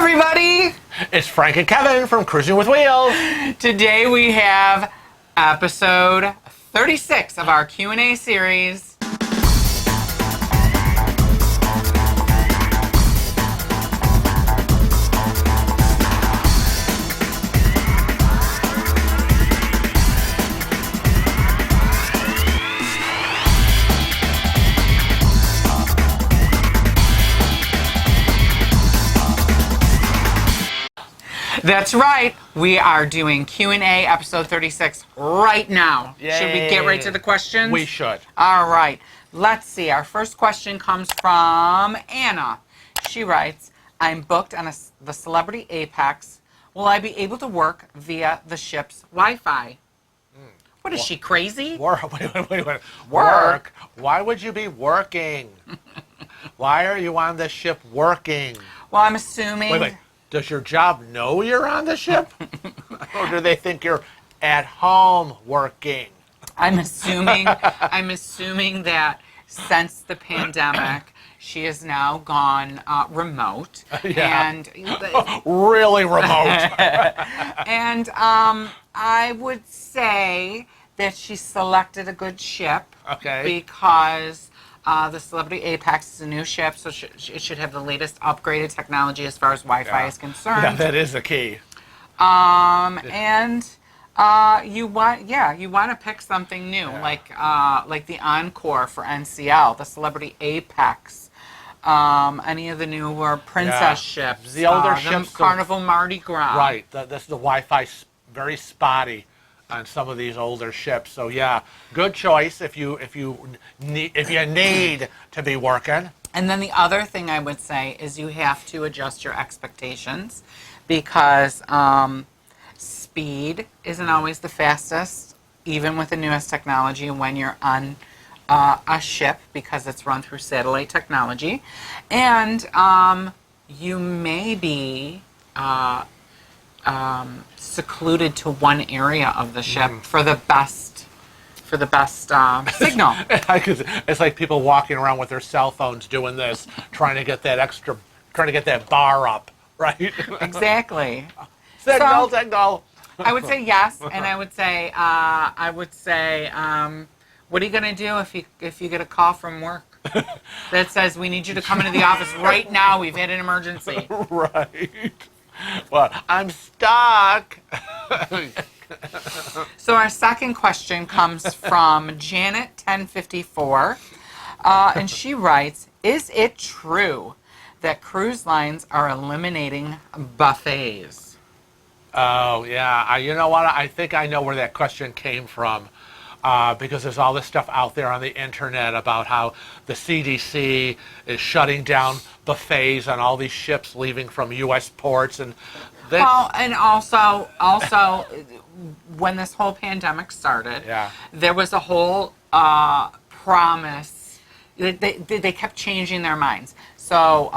everybody! It's Frank and Kevin from Cruising with Wheels. Today we have episode 36 of our Q&A series. That's right. We are doing Q&A episode 36 right now. Yay. Should we get right to the questions? We should. All right. Let's see. Our first question comes from Anna. She writes, I'm booked on the Celebrity Apex. Will I be able to work via the ship's Wi-Fi? What is she, crazy? Wait. Work? Why would you be working? Why are you on the ship working? Well, I'm assuming... Wait. Does your job know you're on the ship? Or do they think you're at home working? I'm assuming that since the pandemic, she has now gone remote. Yeah. And really remote. and I would say that she selected a good ship. Okay. Because the Celebrity Apex is a new ship, so it should have the latest upgraded technology as far as Wi-Fi is concerned. Yeah, that is the key. And you want to pick something new, like the Encore for NCL, the Celebrity Apex, any of the newer princess ships, the older ships, the Carnival Mardi Gras. Right, the Wi-Fi very spotty on some of these older ships. So yeah, good choice if you need to be working. And then the other thing I would say is you have to adjust your expectations because speed isn't always the fastest, even with the newest technology when you're on a ship because it's run through satellite technology. And you may be secluded to one area of the ship for the best signal. It's like people walking around with their cell phones doing this, trying to get that bar up, right? Exactly. Signal. I would say yes, and I would say, what are you gonna do if you get a call from work that says we need you to come into the office right now? We've had an emergency. Right. Well, I'm stuck. So our second question comes from Janet 1054, and she writes, is it true that cruise lines are eliminating buffets? Oh, yeah. You know what? I think I know where that question came from. Because there's all this stuff out there on the internet about how the CDC is shutting down buffets on all these ships leaving from U.S. ports, and also when this whole pandemic started, there was a whole promise. They kept changing their minds. So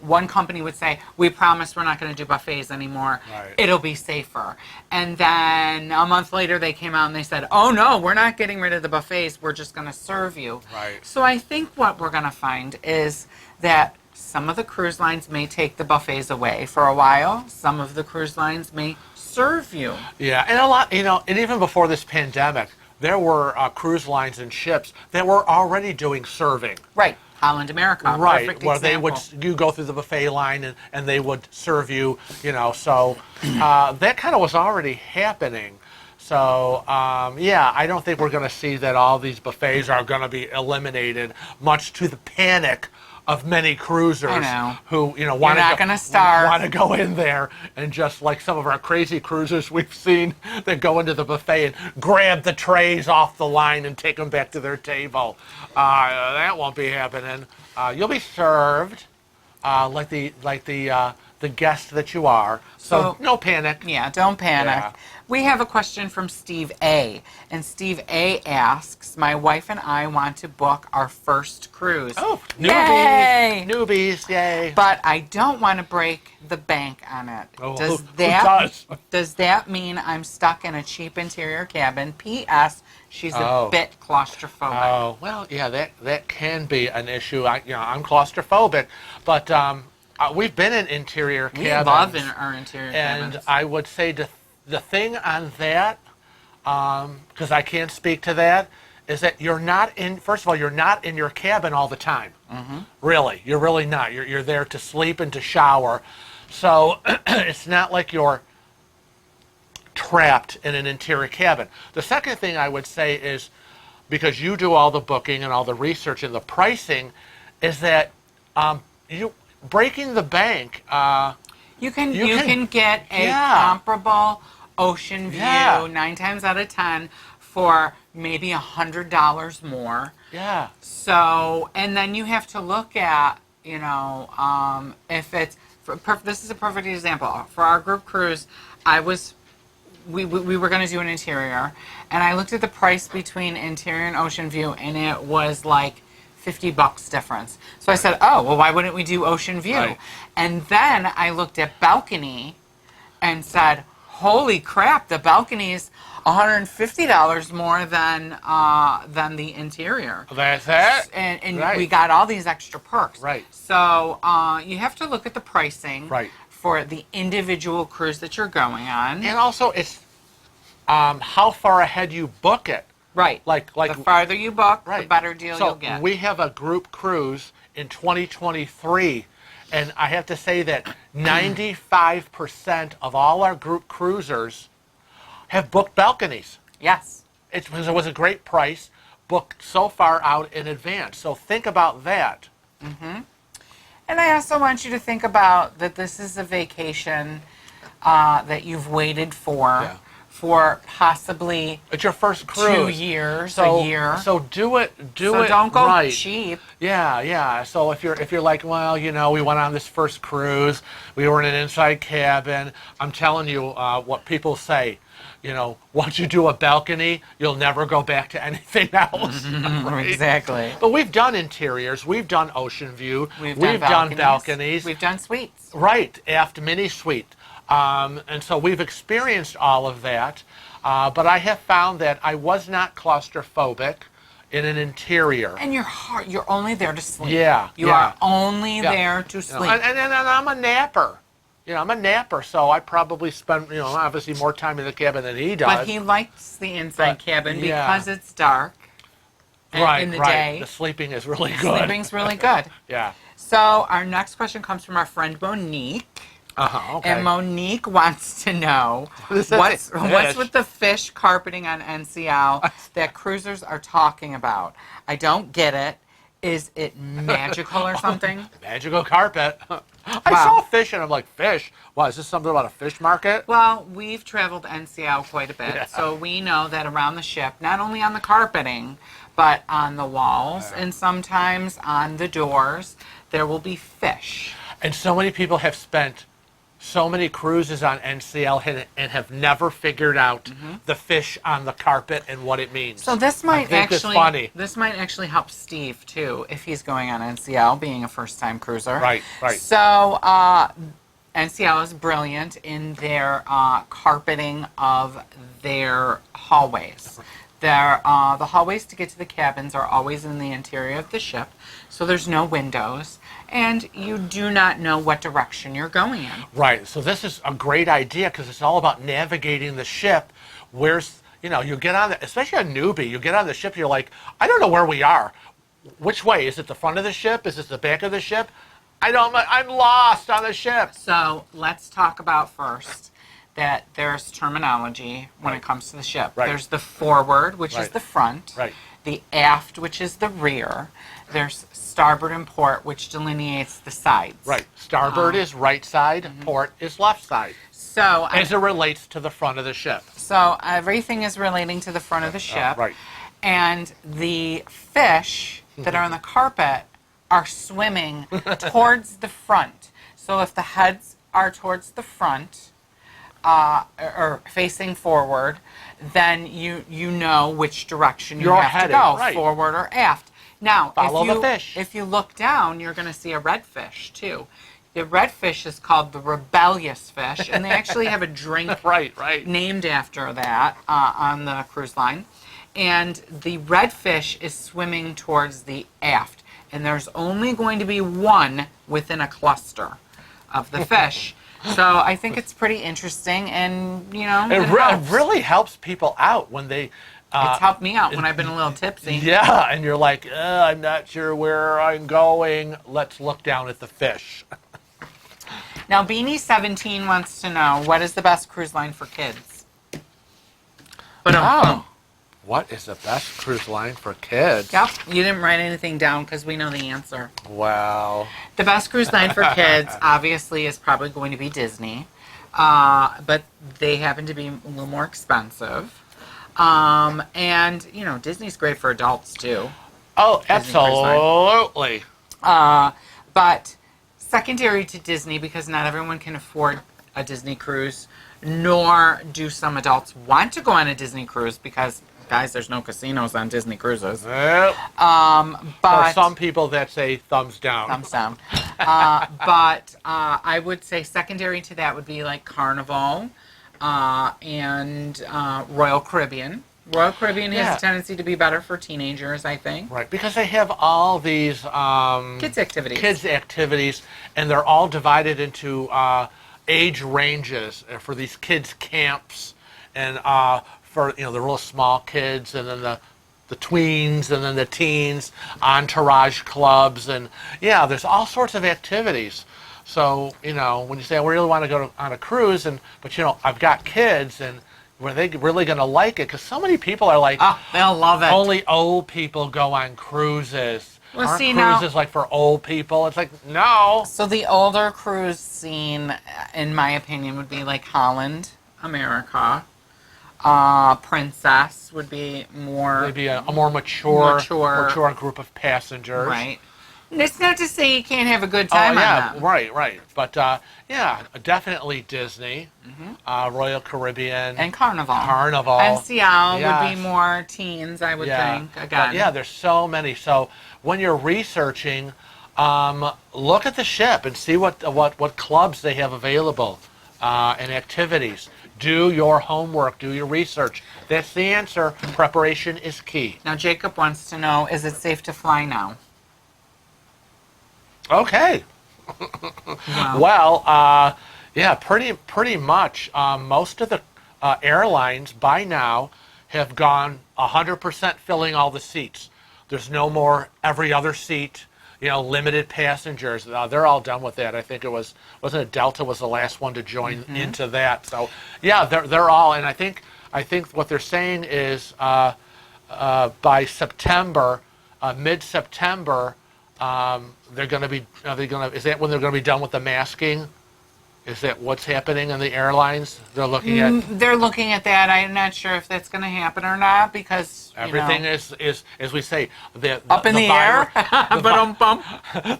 one company would say, we promise we're not going to do buffets anymore. Right. It'll be safer. And then a month later they came out and they said, oh no, we're not getting rid of the buffets. We're just going to serve you. Right. So I think what we're going to find is that some of the cruise lines may take the buffets away for a while. Some of the cruise lines may serve you. Yeah, and a lot, and even before this pandemic, there were cruise lines and ships that were already doing serving. Right. Holland America. Right, perfect where example. you go through the buffet line and they would serve you, so that kind of was already happening. So, I don't think we're going to see that all these buffets are going to be eliminated, much to the panic of many cruisers who want to go in there and just like some of our crazy cruisers we've seen that go into the buffet and grab the trays off the line and take them back to their table. That won't be happening. You'll be served like the guest that you are. So no panic. Yeah, don't panic. Yeah. We have a question from Steve A. And Steve A. asks, my wife and I want to book our first cruise. Oh, yay! Newbies, yay. But I don't want to break the bank on it. Oh, Does that mean I'm stuck in a cheap interior cabin? P.S. She's a bit claustrophobic. Oh, well, yeah, that can be an issue. I'm claustrophobic, but we've been in interior We cabins. love our interior And cabins. I would say the thing on that, because I can't speak to that, is that you're not in, first of all, you're not in your cabin all the time. Really. You're really not. You're there to sleep and to shower. So it's not like you're trapped in an interior cabin. The second thing I would say is, because you do all the booking and all the research and the pricing, is that you breaking the bank. You can get a comparable ocean view 9 times out of 10 for maybe $100 more. Yeah. So, and then you have to look at, if it's, this is a perfect example. For our group cruise, we were going to do an interior, and I looked at the price between interior and ocean view, and it was like $50 difference. So I said, oh, well, why wouldn't we do ocean view? Right. And then I looked at balcony and said, holy crap, the balcony's $150 more than the interior. That's it. And Right. we got all these extra perks. Right. So you have to look at the pricing Right. for the individual cruise that you're going on. And also, it's how far ahead you book it. Right. Like the farther you book, right. the better deal So you'll get. we have a group cruise in 2023, and I have to say that 95% of all our group cruisers have booked balconies. Yes. It was a great price, booked so far out in advance. So think about that. And I also want you to think about that this is a vacation that you've waited for possibly It's your first 2 cruise. years, So, a year. So do it So don't go right. cheap. Yeah. So if you're like, well, we went on this first cruise, we were in an inside cabin. I'm telling you, what people say, once you do a balcony, you'll never go back to anything else. Right? Exactly. But we've done interiors, we've done ocean view, We've done balconies, We've done suites. right, aft mini suite. And so we've experienced all of that. But I have found that I was not claustrophobic in an interior. And you're only there to sleep. Yeah, You yeah. are only there to sleep. And I'm a napper. I'm a napper, so I probably spend, obviously more time in the cabin than he does. But he likes the inside cabin because it's dark in the day. The sleeping is really good. Sleeping's really good. Yeah. So our next question comes from our friend Monique. Okay. And Monique wants to know what's with the fish carpeting on NCL that cruisers are talking about. I don't get it. Is it magical or something? Magical carpet. I saw fish and I'm like, fish? What, is this something about a fish market? Well, we've traveled NCL quite a bit, so we know that around the ship, not only on the carpeting, but on the walls and sometimes on the doors, there will be fish. And so many people have spent so many cruises on NCL and have never figured out the fish on the carpet and what it means. So this might funny. This might actually help Steve too if he's going on NCL, being a first-time cruiser. Right. So NCL is brilliant in their carpeting of their hallways. The hallways to get to the cabins are always in the interior of the ship, so there's no windows, and you do not know what direction you're going in. Right. So this is a great idea because it's all about navigating the ship. Where's, you get on the, especially a newbie, you get on the ship, you're like, I don't know where we are. Which way? Is it the front of the ship? Is it the back of the ship? I'm lost on the ship. So let's talk about first that there's terminology when it comes to the ship. Right. There's the forward, which is the front. Right. The aft, which is the rear. There's starboard and port, which delineates the sides. Right. Starboard is right side, port is left side. So As it relates to the front of the ship. So everything is relating to the front of the ship. Right. And the fish that are on the carpet are swimming towards the front. So if the heads are towards the front, or facing forward, then you know which direction you have to go, forward or aft. Now, follow the fish. If you look down, you're going to see a redfish too. The redfish is called the rebellious fish, and they actually have a drink named after that on the cruise line. And the redfish is swimming towards the aft, and there's only going to be one within a cluster. of the fish. So I think it's pretty interesting, and it It helps. really helps people out when they. It's helped me out when I've been a little tipsy. Yeah, and you're like, I'm not sure where I'm going. Let's look down at the fish. Now, Beanie17 wants to know, what is the best cruise line for kids? Wow. What is the best cruise line for kids? Yep, you didn't write anything down because we know the answer. Wow. The best cruise line for kids, obviously, is probably going to be Disney. But they happen to be a little more expensive. And, Disney's great for adults, too. Oh, Disney cruise line. absolutely. But secondary to Disney, because not everyone can afford a Disney cruise, nor do some adults want to go on a Disney cruise because, guys, there's no casinos on Disney cruises. Well, But for some people, that's a thumbs down. thumbs down. But I would say secondary to that would be like Carnival and Royal Caribbean. Royal Caribbean has a tendency to be better for teenagers, I think. Right, because they have all these Kids activities. kids activities, and they're all divided into age ranges for these kids camps, and for the real small kids, and then the tweens, and then the teens, entourage clubs, and there's all sorts of activities. So when you say I really want to go on a cruise, but I've got kids, and were they really going to like it? Because so many people are like, Oh, they'll love it. only old people go on cruises. Well, Aren't see, now- cruises like for old people? It's like, no. So the older cruise scene, in my opinion, would be like Holland, America. Princess would be more Maybe a more mature Mature. group of passengers. right. It's not to say you can't have a good time on that. right. But definitely Disney, Royal Caribbean, And Carnival. Carnival. NCL would Yes. be more teens, I would think. But Again. there's so many. So when you're researching, look at the ship and see what clubs they have available and activities. Do your homework. Do your research. That's the answer. Preparation is key. Now Jacob wants to know, is it safe to fly now? Okay. Wow. Well, pretty much. Most of the airlines by now have gone 100% filling all the seats. There's no more every other seat, limited passengers. They're all done with that. I think wasn't it Delta was the last one to join into that. So they're all, and I think what they're saying is by September, mid-September. They're going to be. Is that when they're going to be done with the masking? Is that what's happening in the airlines? They're looking at. They're looking at that. I'm not sure if that's going to happen or not because Everything is, as we say, up in the air.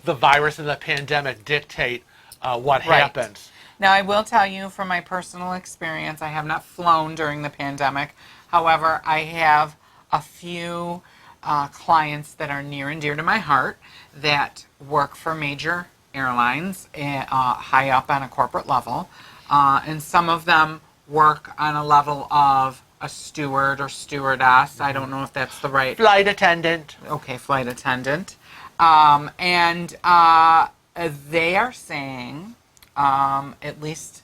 The virus and the pandemic dictate what Right. happens. Now, I will tell you from my personal experience, I have not flown during the pandemic. However, I have a few clients that are near and dear to my heart that work for major airlines high up on a corporate level. And some of them work on a level of a steward or stewardess. I don't know if that's the right... Flight attendant. Okay, flight attendant. And they are saying, at least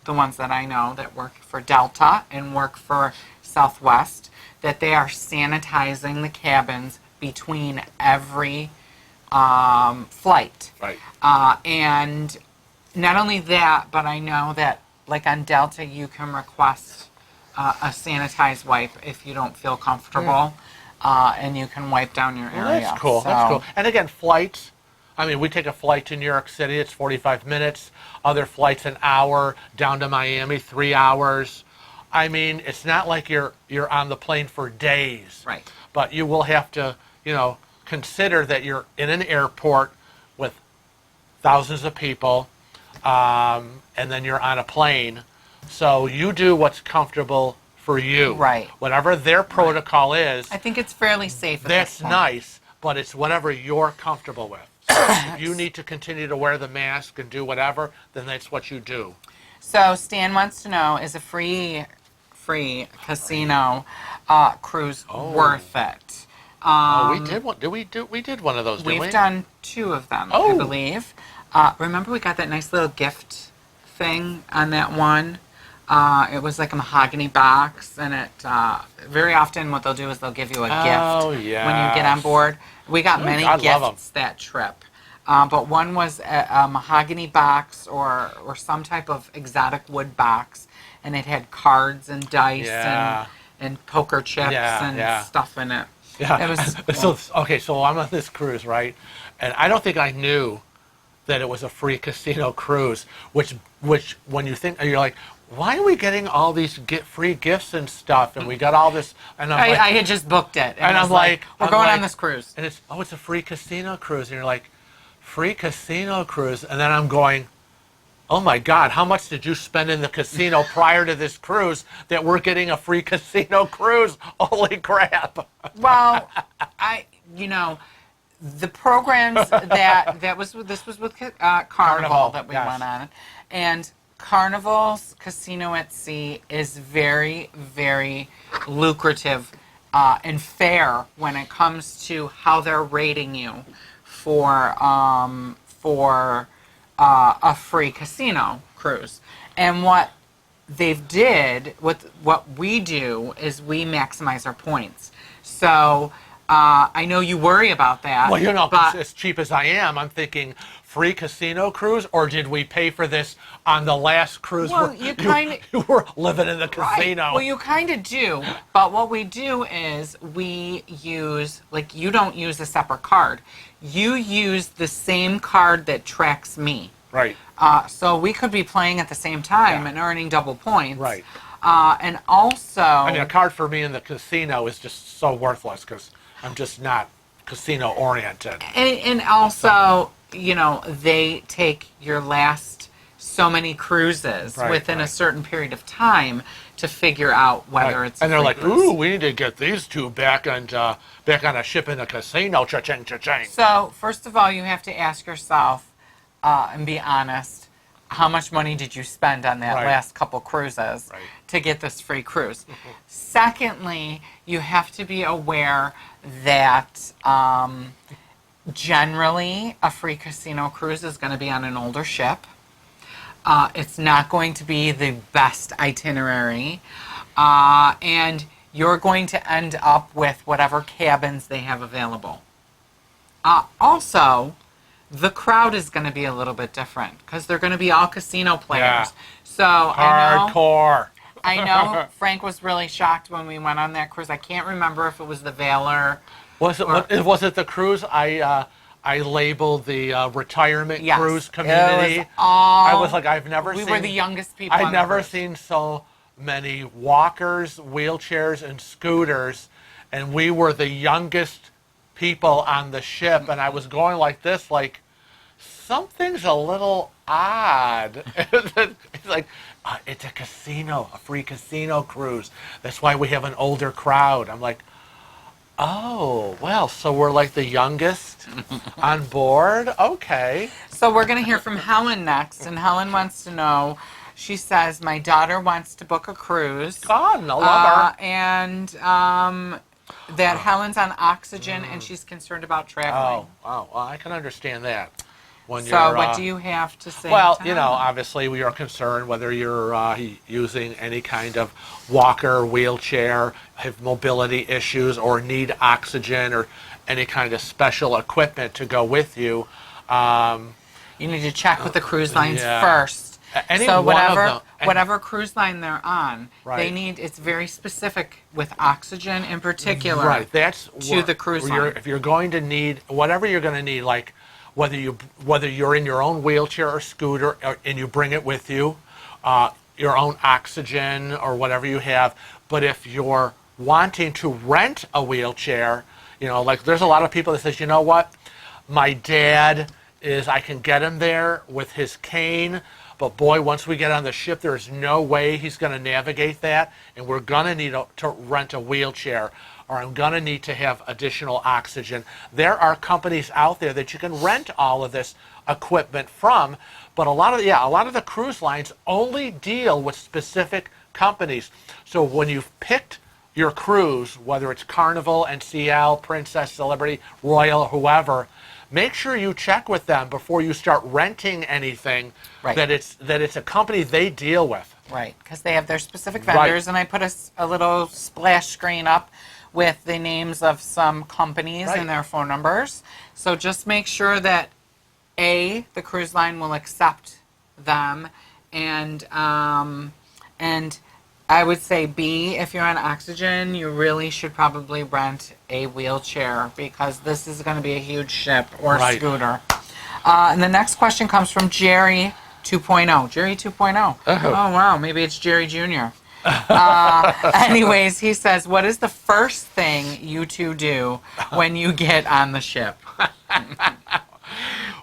the ones that I know that work for Delta and work for Southwest, that they are sanitizing the cabins between every flight. Right. And not only that, but I know that, like on Delta, you can request a sanitized wipe if you don't feel comfortable, and you can wipe down your area. Well, that's cool. That's cool. And again, flights. I mean, we take a flight to New York City. It's 45 minutes. Other flights, an hour. Down to Miami, 3 hours. I mean, it's not like you're on the plane for days. Right. But you will have to, consider that you're in an airport with thousands of people, and then you're on a plane. So you do what's comfortable for you. Right. Whatever their protocol is, I think it's fairly safe at that's this point. nice, but it's whatever you're comfortable with. So if you need to continue to wear the mask and do whatever, then that's what you do. So Stan wants to know, is a free casino cruise worth it? We did one. We did one of those, didn't we? We've done 2 of them, Oh. I believe. Remember we got that nice little gift thing on that one? It was like a mahogany box, and it very often what they'll do is they'll give you a Oh, gift when you get on yes. board. We got Oh, many God, love 'em. gifts that trip. But one was a mahogany box or some type of exotic wood box, and it had cards and dice Yeah. and poker chips Yeah, and yeah. stuff in it. Yeah. It was So okay, so I'm on this cruise, right? And I don't think I knew that it was a free casino cruise. Which when you think you're like, why are we getting all these free gifts and stuff? And we got all this, and I'm like, I had just booked it, and was I'm like, we're I'm going like- on this cruise. and it's a free casino cruise, and you're like, free casino cruise, and then I'm going, oh my God, how much did you spend in the casino prior to this cruise that we're getting a free casino cruise? Holy crap! Well, the programs this was with Carnival that we yes. went on, and Carnival's Casino at Sea is very, very lucrative and fair when it comes to how they're rating you for a free casino cruise. And what what we do is we maximize our points. So I know you worry about that. Well, but as cheap as I am, I'm thinking free casino cruise, or did we pay for this on the last cruise? Well, where you you were living in the right. casino. Well, you kind of do, but what we do is we use, like, you don't use a separate card. You use the same card that tracks me. Right. So we could be playing at the same time Yeah. and earning double points. Right. And also, I mean, a card for me in the casino is just so worthless because I'm just not casino oriented. and also, they take your last so many cruises Right, within a right. certain period of time to figure out whether Right. it's a And they're free like, cruise. ooh, we need to get these two back on a ship in the casino. Cha-ching, cha-ching. So, first of all, you have to ask yourself and be honest, how much money did you spend on that Right. last couple cruises Right. to get this free cruise? Secondly, you have to be aware that generally a free casino cruise is going to be on an older ship. It's not going to be the best itinerary. And you're going to end up with whatever cabins they have available. Also, the crowd is going to be a little bit different because they're going to be all casino players. Yeah. So Hardcore. I know Frank was really shocked when we went on that cruise. I can't remember if it was the Valor. Was it the cruise I labeled the retirement Yes. cruise It community? was all, I was like, I've never we seen. were the youngest people on I've the never cruise. seen so many walkers, wheelchairs, and scooters, and we were the youngest people on the ship. And I was going like this, like something's a little odd. It's like it's a casino, a free casino cruise. That's why we have an older crowd. I'm like, oh, well, so we're like the youngest on board? Okay. So we're going to hear from Helen next, and Helen wants to know, she says, my daughter wants to book a cruise. God, I love her. And that Helen's on oxygen, and she's concerned about traveling. Oh, well, I can understand that. When So you're, what do you have to say well, to you know, Helen? obviously we are concerned whether you're using any kind of walker, wheelchair, have mobility issues, or need oxygen or any kind of special equipment to go with you. You need to check with the cruise lines yeah. first. Any So one of whatever them- and- whatever cruise line they're on, Right. it's very specific with oxygen in particular. Right, that's to the cruise line. If you're going to need whatever you're going to need, like whether you're in your own wheelchair or scooter, and you bring it with you, your own oxygen or whatever you have. But if you're wanting to rent a wheelchair, like there's a lot of people that says, you know what, my dad I can get him there with his cane. But boy, once we get on the ship, there's no way he's going to navigate that, and we're going to need to rent a wheelchair, or I'm going to need to have additional oxygen. There are companies out there that you can rent all of this equipment from, but a lot of the cruise lines only deal with specific companies. So when you've picked your cruise, whether it's Carnival, NCL, Princess, Celebrity, Royal, whoever, make sure you check with them before you start renting anything. Right. That it's a company they deal with. Right, because they have their specific vendors, and I put a little splash screen up with the names of some companies Right. and their phone numbers. So just make sure that A, the cruise line will accept them, and I would say B, if you're on oxygen, you really should probably rent a wheelchair because this is going to be a huge ship or Right. scooter. And the next question comes from Jerry 2.0. Jerry 2.0. Oh, wow. Maybe it's Jerry Jr. Anyways, he says, what is the first thing you two do when you get on the ship?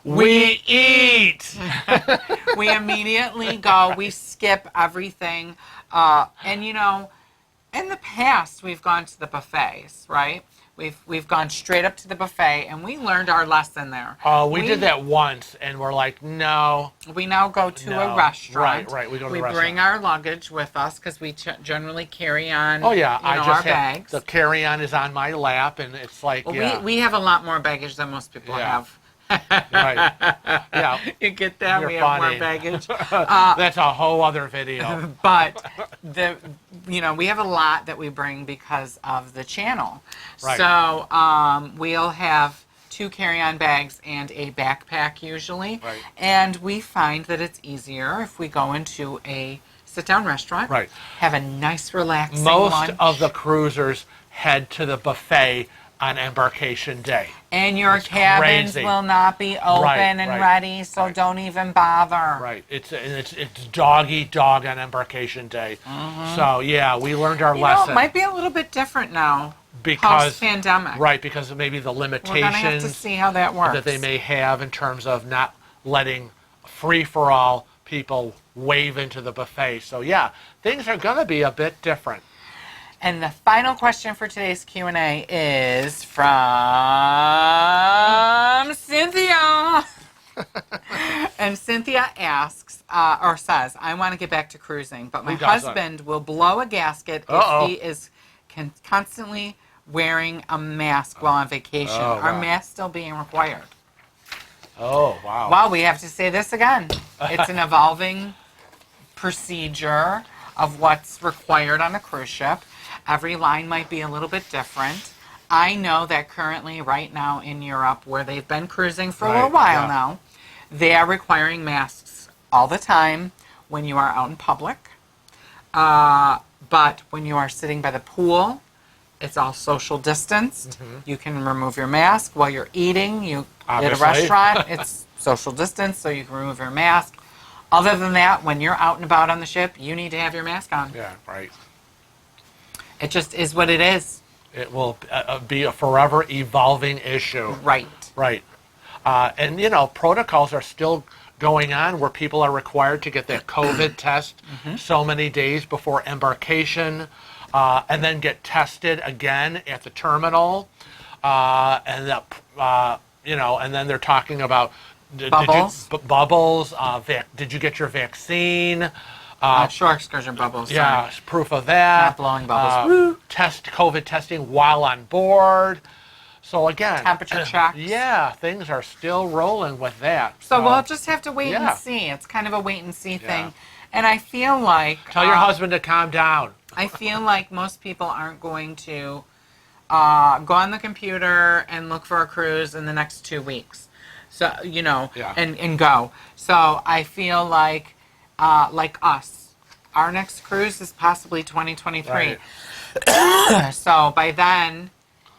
We eat. We immediately go. We skip everything. And, you know, in the past, we've gone to the buffets, right? We've gone straight up to the buffet, and we learned our lesson there. We did that once, and we're like, no. We now go to No. a restaurant. Right, we go to We the bring restaurant. our luggage with us because we generally carry on. Oh yeah, I our just have bags. the carry-on is on my lap, and it's like, Well, yeah, we have a lot more baggage than most people Yeah. have. right, yeah. You get that? You're We have funny. more baggage. That's a whole other video. But we have a lot that we bring because of the channel. Right. So we'll have 2 carry-on bags and a backpack usually. Right. And we find that it's easier if we go into a sit-down restaurant. Right. Have a nice, relaxing Most lunch. of the cruisers head to the buffet on embarkation day. And your It's cabins crazy. will not be open Right, and right, ready, so right. don't even bother. Right. It's dog eat dog on embarkation day. So yeah, we learned our You know, lesson it might be a little bit different now, because post-pandemic. right, because of maybe the We're going to have to limitations see how that works. that they may have in terms of not letting free for all people wave into the buffet. So yeah, things are going to be a bit different. And the final question for today's Q&A is from Cynthia. And Cynthia asks, or says, I want to get back to cruising, but my Who doesn't? husband will blow a gasket Uh-oh. if he is constantly wearing a mask while on vacation. Oh, Are wow. masks still being required? Oh, wow. Well, we have to say this again. It's an evolving procedure of what's required on a cruise ship. Every line might be a little bit different. I know that currently, right now in Europe, where they've been cruising for a little Right, while yeah. now, they are requiring masks all the time when you are out in public. But when you are sitting by the pool, it's all social distanced. You can remove your mask while you're eating. You at a Obviously. restaurant, it's social distance, so you can remove your mask. Other than that, when you're out and about on the ship, you need to have your mask on. Yeah, right. It just is what it is. It will be a forever evolving issue. Right. Right. And, you know, protocols are still going on where people are required to get their COVID test so many days before embarkation and then get tested again at the terminal. And, you know, and then they're talking about Bubbles. Bubbles. Did you get your vaccine? Shore excursion bubbles. Yeah, Sorry. proof of that. Not blowing bubbles. COVID testing while on board. So again, Temperature checks. Yeah, things are still rolling with that. So we'll just have to wait yeah. and see. It's kind of a wait and see Yeah. thing. And I feel like... Tell your husband to calm down. I feel like most people aren't going to go on the computer and look for a cruise in the next 2 weeks. So, you know, Yeah. and go. So I feel like us, our next cruise is possibly 2023. Right. So by then,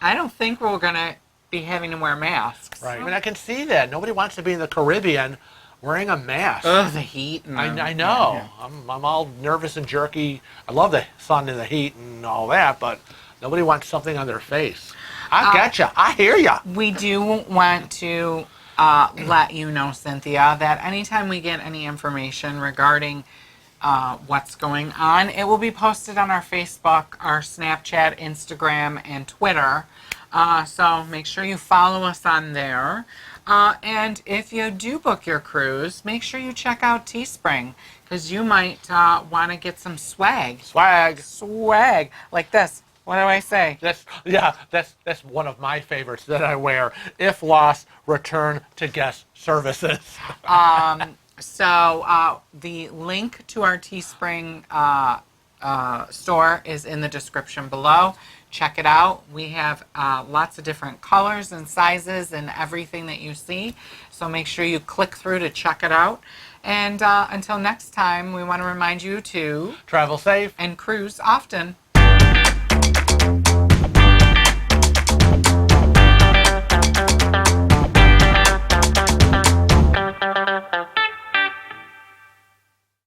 I don't think we're going to be having to wear masks. Right. I mean, I can see that. Nobody wants to be in the Caribbean wearing a mask. Ugh, the heat. And I know. yeah. I'm all nervous and jerky. I love the sun and the heat and all that, but nobody wants something on their face. I get you. I hear you. We do want to let you know, Cynthia, that anytime we get any information regarding what's going on, it will be posted on our Facebook, our Snapchat, Instagram, and Twitter. So make sure you follow us on there. And if you do book your cruise, make sure you check out Teespring, because you might want to get some swag. Swag. Swag. Like this. What do I say? That's one of my favorites that I wear. If lost, return to guest services. So the link to our Teespring store is in the description below. Check it out. We have lots of different colors and sizes and everything that you see. So make sure you click through to check it out. And until next time, we want to remind you to Travel safe. and cruise often.